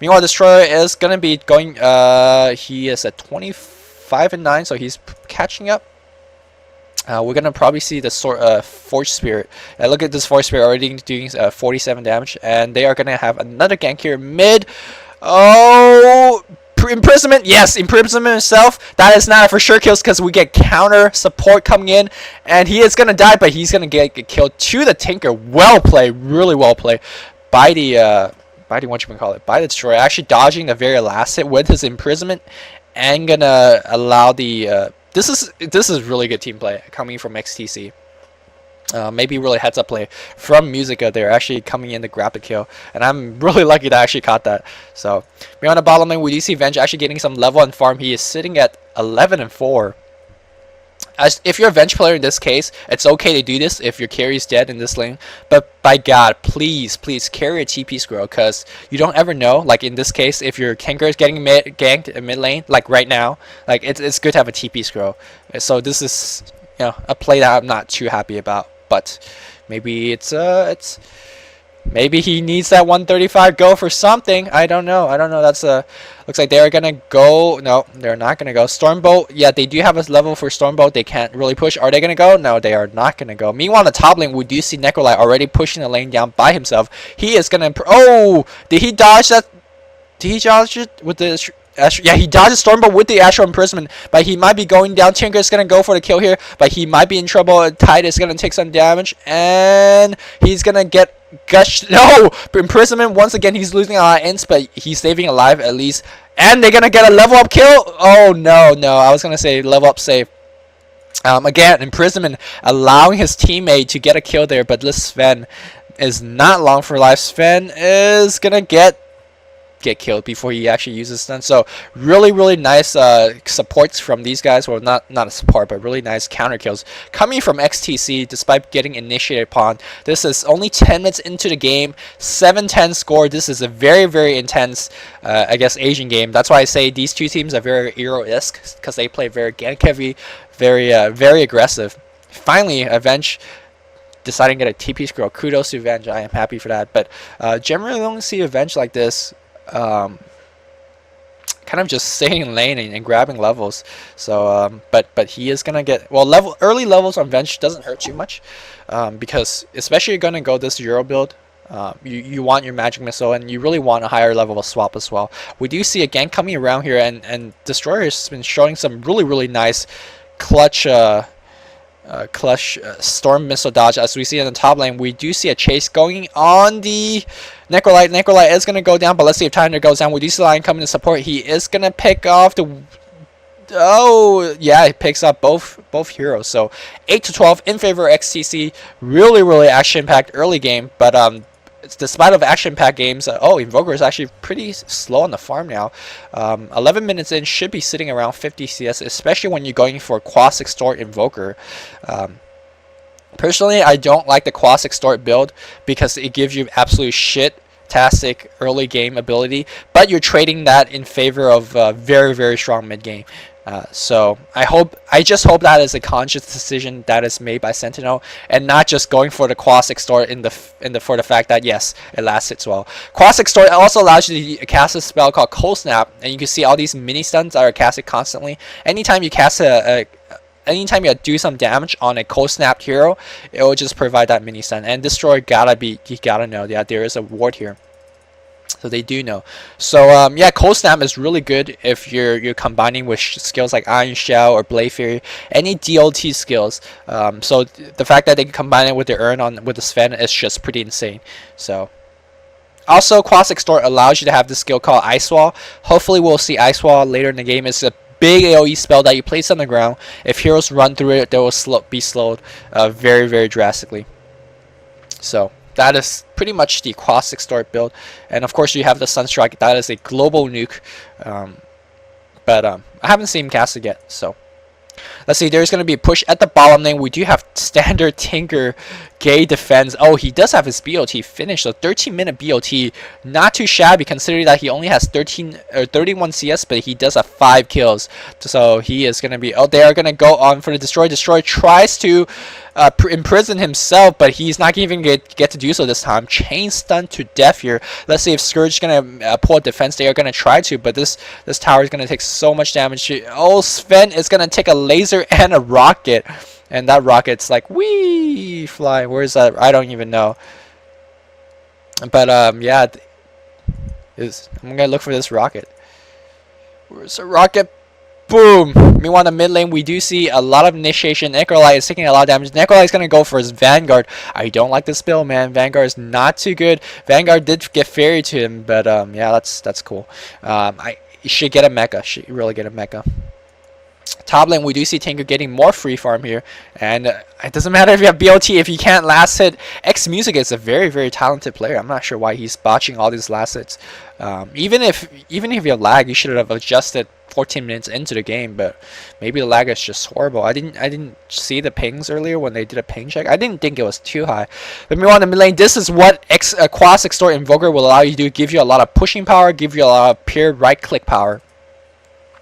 Meanwhile, Destroyer is gonna be going. He is at 25-9, so he's catching up. We're gonna probably see the Forge Spirit. Look at this Forge Spirit already doing 47 damage, and they are gonna have another gank here mid. Oh, imprisonment. Yes, imprisonment himself. That is not for sure kills because we get counter support coming in, and he is gonna die, but he's gonna get killed to the Tinker. Well played, really well played by the by the Destroyer. Actually dodging the very last hit with his imprisonment, and gonna allow the this is really good team play coming from XtC. Maybe really heads up play from Musica. They're actually coming in to grab the kill, and I'm really lucky that I actually caught that. So we're on the bottom lane. We do see Venge actually getting some level and farm. He is sitting at 11-4. As if you're a Venge player in this case, it's okay to do this if your carry's dead in this lane. But by God, please carry a TP scroll, because you don't ever know. Like in this case, if your Tinker is getting ganked in mid lane, like right now, like it's good to have a TP scroll. So this is, you know, a play that I'm not too happy about. But maybe maybe he needs that 135 go for something. I don't know. That's looks like they're gonna go. No, they're not gonna go. Stormbolt. Yeah, they do have a level for Stormbolt. They can't really push. Are they gonna go? No, they are not gonna go. Meanwhile, on the top lane, we do see Necrolite already pushing the lane down by himself. He is gonna. Oh, did he dodge that? Did he dodge it with the? Yeah, he dodges Stormbolt with the Astral Imprisonment, but he might be going down. Tinker is going to go for the kill here, but he might be in trouble. Tide is going to take some damage, and he's going to get gushed. No! Imprisonment, once again, he's losing a lot of ints, but he's saving alive at least. And they're going to get a level up kill. Oh, no. I was going to say level up save. Again, Imprisonment allowing his teammate to get a kill there, but this Sven is not long for life. Sven is going to get killed before he actually uses stun. So really nice supports from these guys. Well, not a support, but really nice counter kills coming from XtC despite getting initiated upon. This is only 10 minutes into the game, 7-10 score. This is a very intense I guess Asian game. That's why I say these two teams are very Euro-esque, because they play very gank heavy, very aggressive. Finally, Avenge deciding to get a TP scroll. Kudos to Avenge. I am happy for that. But generally don't see Avenge like this kind of just staying in lane and grabbing levels. So but he is gonna get, well, early levels on Venge doesn't hurt too much, because especially you're gonna go this Euro build. You want your magic missile, and you really want a higher level of swap as well. We do see a gank coming around here, and Destroyer has been showing some really nice clutch storm missile dodge. As we see in the top lane, we do see a chase going on the Necrolite. Necrolite is going to go down, but let's see if Tyner goes down. We do see Lion coming to support. He is going to pick off the... Oh, yeah, he picks up both heroes. So 8-12 in favor of XtC. Really action-packed early game, but despite of action-packed games, Invoker is actually pretty slow on the farm now. 11 minutes in, should be sitting around 50 CS, especially when you're going for Quas Extort Invoker. Personally, I don't like the Quas Extort build because it gives you absolute shit-tastic early game ability, but you're trading that in favor of very strong mid game. So I just hope that is a conscious decision that is made by Sentinel, and not just going for the Quas Extort for the fact that yes, it lasts hits well. Quas Extort also allows you to cast a spell called Cold Snap, and you can see all these mini stuns that are casted constantly. Anytime you cast anytime you do some damage on a cold snapped hero, it will just provide that mini stun. And Destroyer you gotta know that there is a ward here. So they do know. So yeah, Cold Snap is really good if you're combining with skills like Iron Shell or Blade Fury, any DLT skills. So the fact that they can combine it with their with the Sven is just pretty insane. So also, Quas Extort allows you to have this skill called Ice Wall. Hopefully we'll see Ice Wall later in the game. It's a big AoE spell that you place on the ground. If heroes run through it, they will be slowed very drastically. So that is pretty much the Quas Extort build. And of course you have the Sunstrike. That is a global nuke. But I haven't seen him cast it yet. So Let's see, there's going to be a push at the bottom lane. We do have standard Tinker Gay defense. Oh, he does have his BOT finished. So 13-minute BOT, not too shabby considering that he only has 31 CS, but he does have 5 kills. So he is going to be, oh, they are going to go on for the Destroy. Destroy tries to imprison himself, but he's not even get to do so this time. Chain stun to death here. Let's see if Scourge is going to pull a defense. They are going to try to, but this tower is going to take so much damage. Oh, Sven is going to take a laser and a rocket. And that rocket's like, wee, fly. Where's that? I don't even know. But, yeah. I'm going to look for this rocket. Where's the rocket? Boom! Meanwhile, in the mid lane, we do see a lot of initiation. Necrolite is taking a lot of damage. Necrolite is going to go for his Vanguard. I don't like this build, man. Vanguard is not too good. Vanguard did get fairy to him, but, yeah, that's cool. He should get a mecha. Should really get a mecha. Top lane, we do see Tinker getting more free farm here, and it doesn't matter if you have BOT if you can't last hit. Xmusic is a very, very talented player. I'm not sure why he's botching all these last hits. Even if you have lag, you should have adjusted 14 minutes into the game, but maybe the lag is just horrible. I didn't see the pings earlier when they did a ping check. I didn't think it was too high. But meanwhile, in the mid lane, this is what Quas Extort Invoker will allow you to do. Give you a lot of pushing power, give you a lot of pure right click power.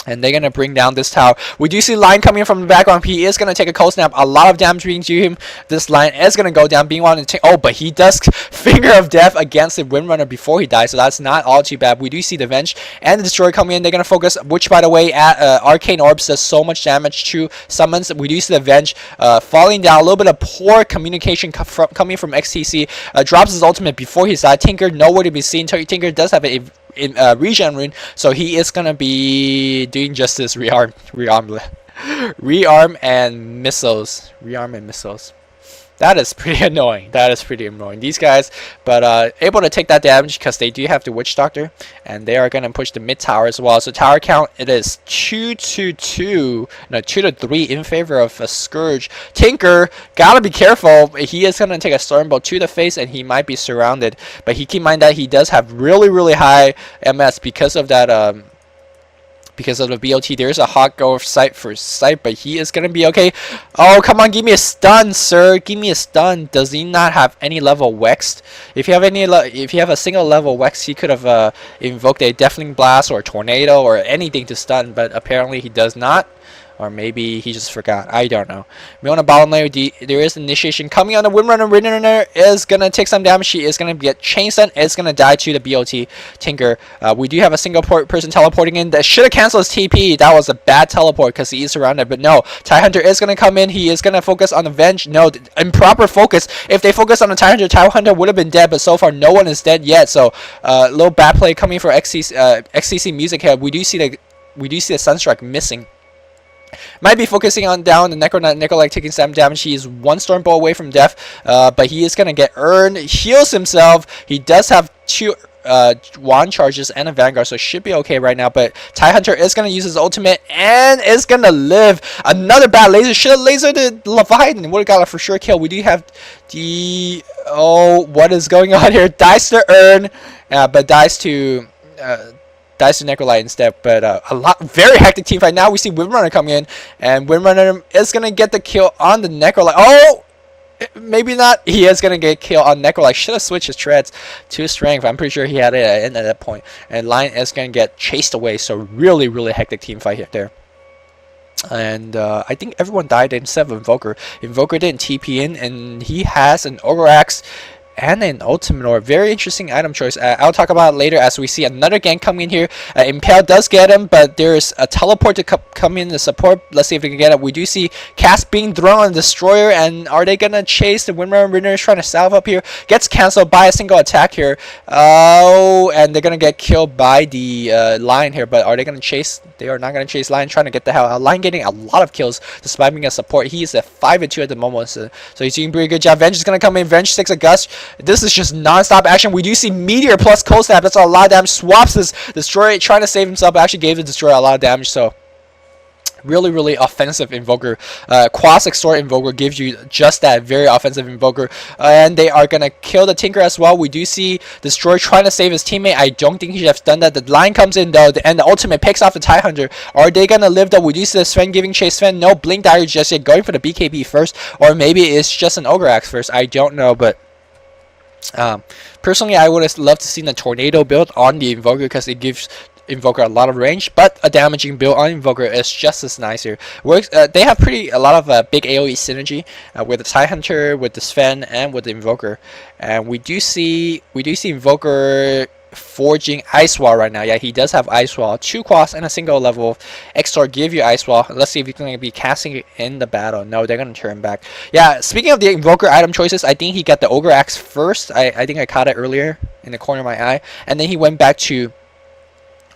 And they're going to bring down this tower. We do see Line coming from the background. He is going to take a cold snap. A lot of damage being to him. This Line is going to go down. Being wanted to take. Oh, but he does Finger of Death against the Windrunner before he dies. So that's not all too bad. We do see the Venge and the Destroyer coming in. They're going to focus, which, by the way, at Arcane Orbs does so much damage to summons. We do see the Venge falling down. A little bit of poor communication coming from XtC. Drops his ultimate before he died. Tinker nowhere to be seen. Tinker does have a regen rune, so he is gonna be doing just this rearm and missiles. That is pretty annoying. These guys, but able to take that damage because they do have the Witch Doctor, and they are going to push the mid tower as well. So tower count, it is 2 to 3 in favor of a Scourge. Tinker, gotta be careful. He is going to take a Stormbolt to the face, and he might be surrounded. But keep in mind that he does have really, really high MS because of that. Because of the BOT, there's a hot go sight for sight, but he is gonna be okay. Oh, come on, give me a stun, sir. Give me a stun. Does he not have any level Wext? If you have a single level Wext, he could have invoked a Deafening Blast or a Tornado or anything to stun, but apparently he does not. Or maybe he just forgot. I don't know. We on the bottom lane, there is initiation coming on the Windrunner. Windrunner is going to take some damage. She is going to get chain stun. It's going to die to the BOT Tinker. We do have a single person teleporting in. That should have canceled his TP. That was a bad teleport because he is surrounded. But no, TIE Hunter is going to come in. He is going to focus on the Venge. No, improper focus. If they focus on the TIE Hunter would have been dead. But so far, no one is dead yet. So, a little bad play coming for XtC Music here. We do see the Sunstrike missing. Might be focusing on down the Necrolite taking some damage. He is one Stormbolt away from death, but he is gonna get earned. Heals himself. He does have 2 wand charges and a Vanguard, so should be okay right now. But TIE Hunter is gonna use his ultimate and is gonna live. Another bad laser. Should have lasered the Leviathan. Would have got a for sure kill. We do have the what is going on here? Dies to earn, but dies to Necrolite instead. But very hectic team fight. Now we see Windrunner coming in, and Windrunner is gonna get the kill on the Necrolite. Oh, maybe not. He is gonna get kill on Necrolite. Should have switched his treads to strength. I'm pretty sure he had it at that point. And Lion is gonna get chased away. So really, really hectic team fight here there. And I think everyone died instead of Invoker. Invoker didn't TP in, and he has an Ogre Axe and an Ultimator. Very interesting item choice. I'll talk about it later as we see another gang coming in here. Impale does get him, but there's a teleport to come in to support. Let's see if they can get it. We do see Cast being thrown on the Destroyer, and are they gonna chase the Windrunner? Windrunner is trying to salve up here. Gets cancelled by a single attack here. Oh, and they're gonna get killed by the Lion here, but are they gonna chase? They are not gonna chase Lion, trying to get the hell out. Lion getting a lot of kills despite being a support. He is at 5-2 at the moment, so he's doing a pretty good job. Venge is gonna come in. Venge takes a gust. This is just non-stop action. We do see Meteor plus Cold Snap. That's a lot of damage. Swaps this Destroyer, trying to save himself, but actually gave the Destroyer a lot of damage. So Really offensive invoker. Quas Extort Invoker gives you just that very offensive invoker, and they are gonna kill the Tinker as well. We do see Destroyer trying to save his teammate. I don't think he should have done that. The line comes in though, and the ultimate picks off the TIE Hunter. Are they gonna live though? We do see the Sven giving chase. Sven no blink dagger just yet, going for the BKB first, or maybe it's just an Ogre Axe first. I don't know, but personally I would have loved to see the Tornado build on the Invoker because it gives Invoker a lot of range, but a damaging build on Invoker is just as nice here. They have a lot of big AoE synergy with the TIE Hunter, with the Sven, and with the Invoker. And we do see Invoker forging Ice Wall right now. Yeah, he does have Ice Wall. 2 quads and a single level. Xtor give you Ice Wall. Let's see if he's going to be casting it in the battle. No, they're going to turn back. Yeah, speaking of the Invoker item choices, I think he got the Ogre Axe first. I think I caught it earlier in the corner of my eye. And then he went back to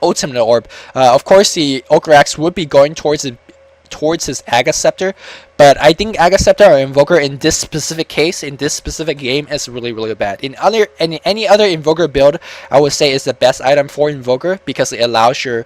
Ultimate Orb. Of course, the Ogre Axe would be going towards his Aga Scepter, but I think Aga Scepter or Invoker in this specific case, in this specific game, is really bad. In any other Invoker build, I would say is the best item for Invoker because it allows your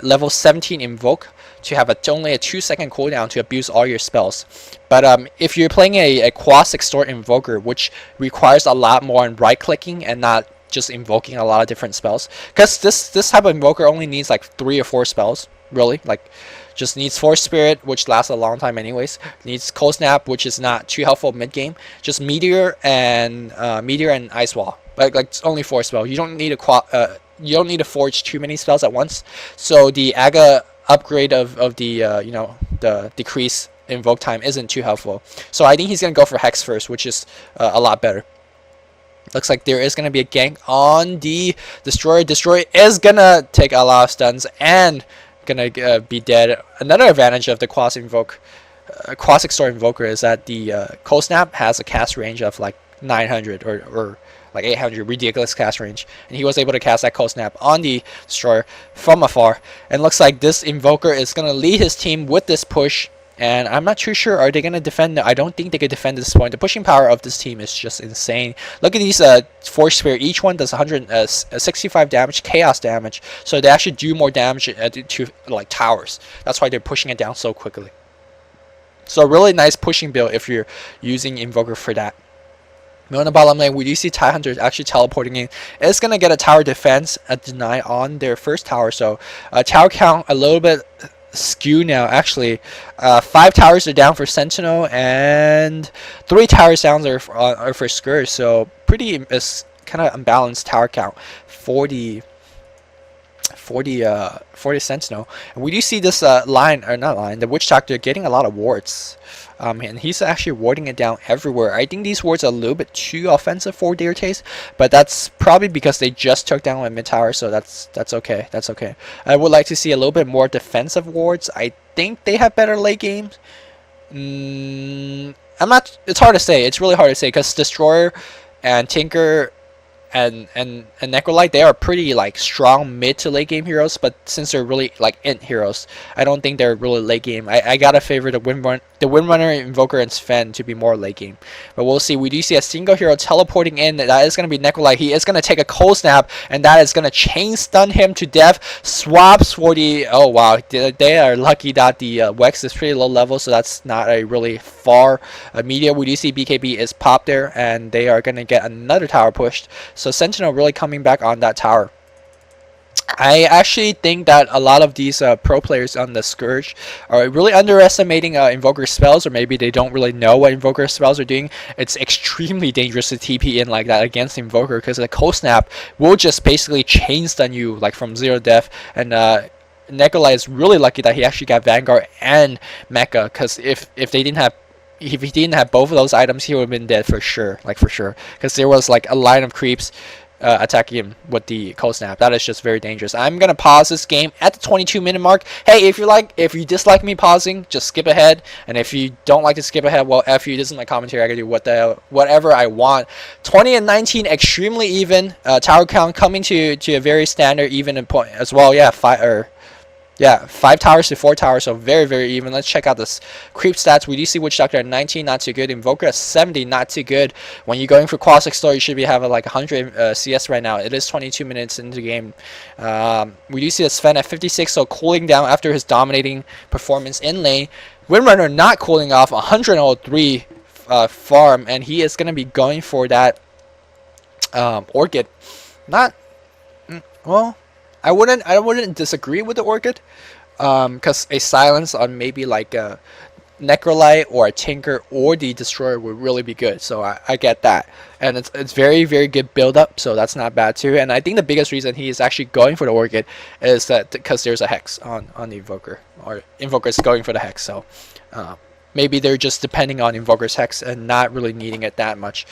level 17 Invoke to have only a 2-second cooldown to abuse all your spells. But if you're playing a Quas Extort Invoker, which requires a lot more on right clicking and not just invoking a lot of different spells, because this type of Invoker only needs like 3 or 4 spells, really. Like, just needs Force Spirit, which lasts a long time anyways. Needs Cold Snap, which is not too helpful mid game. Just Meteor and Ice Wall. Like it's only 4 spells. You don't need to forge too many spells at once. So the Aga upgrade of the the decrease invoke time isn't too helpful. So I think he's gonna go for Hex first, which is a lot better. Looks like there is going to be a gank on the Destroyer. Destroyer is going to take a lot of stuns and going to be dead. Another advantage of the Quas Extort Invoker is that the Cold Snap has a cast range of like 900 or like 800, ridiculous cast range. And he was able to cast that Cold Snap on the Destroyer from afar. And looks like this Invoker is going to lead his team with this push. And I'm not too sure, are they going to defend? I don't think they could defend this point. The pushing power of this team is just insane. Look at these Force Spear. Each one does 165 damage, chaos damage. So they actually do more damage to like towers. That's why they're pushing it down so quickly. So a really nice pushing build if you're using Invoker for that. On the bottom lane, we do see TIE Hunters actually teleporting in. It's going to get a tower defense, a deny on their first tower. So tower count a little bit skew now. Actually, 5 towers are down for Sentinel and 3 towers down are for Scourge. So pretty kind of unbalanced tower count for the Sentinel. And we do see this the Witch Doctor getting a lot of wards. And he's actually warding it down everywhere. I think these wards are a little bit too offensive for their taste, but that's probably because they just took down a mid tower, so that's okay. That's okay. I would like to see a little bit more defensive wards. I think they have better late games. It's hard to say. It's really hard to say because Destroyer and Tinker and Necrolite, they are pretty like strong mid to late game heroes, but since they're really like int heroes, I don't think they're really late game. I gotta favor the Windrunner, Invoker, and Sven to be more late game. But we'll see. We do see a single hero teleporting in. That is gonna be Necrolite. He is gonna take a Cold Snap, and that is gonna chain stun him to death. Swaps for the wow. They are lucky that the Wex is pretty low level, so that's not a really far media. We do see BKB is popped there, and they are gonna get another tower pushed. So Sentinel really coming back on that tower. I actually think that a lot of these pro players on the Scourge are really underestimating Invoker spells, or maybe they don't really know what Invoker spells are doing. It's extremely dangerous to TP in like that against Invoker because the Cold Snap will just basically chain stun you like from 0 death. And Necrolite is really lucky that he actually got Vanguard and Mecha, because if he didn't have both of those items, he would have been dead for sure, because there was like a line of creeps attacking him with the Cold Snap. That is just very dangerous. I'm gonna pause this game at the 22-minute mark. Hey, if you dislike me pausing, just skip ahead, and if you don't like to skip ahead, well, F you. This is my commentary. I can do whatever I want. 20 and 19, extremely even. Tower count coming to a very standard even point as well. Yeah, Yeah, 5 towers to 4 towers, so very, very even. Let's check out this creep stats. We do see Witch Doctor at 19, not too good. Invoker at 70, not too good. When you're going for Quas Explorer, you should be having like 100 CS right now. It is 22 minutes into the game. We do see the Sven at 56, so cooling down after his dominating performance in lane. Windrunner not cooling off, 103 farm, and he is going to be going for that Orchid. Not, well, I wouldn't disagree with the Orchid, because a silence on maybe like a Necrolite or a Tinker or the Destroyer would really be good. So I get that, and it's very, very good build up. So that's not bad too. And I think the biggest reason he is actually going for the Orchid is that because there's a Hex on the Invoker, or Invoker is going for the Hex. So maybe they're just depending on Invoker's Hex and not really needing it that much.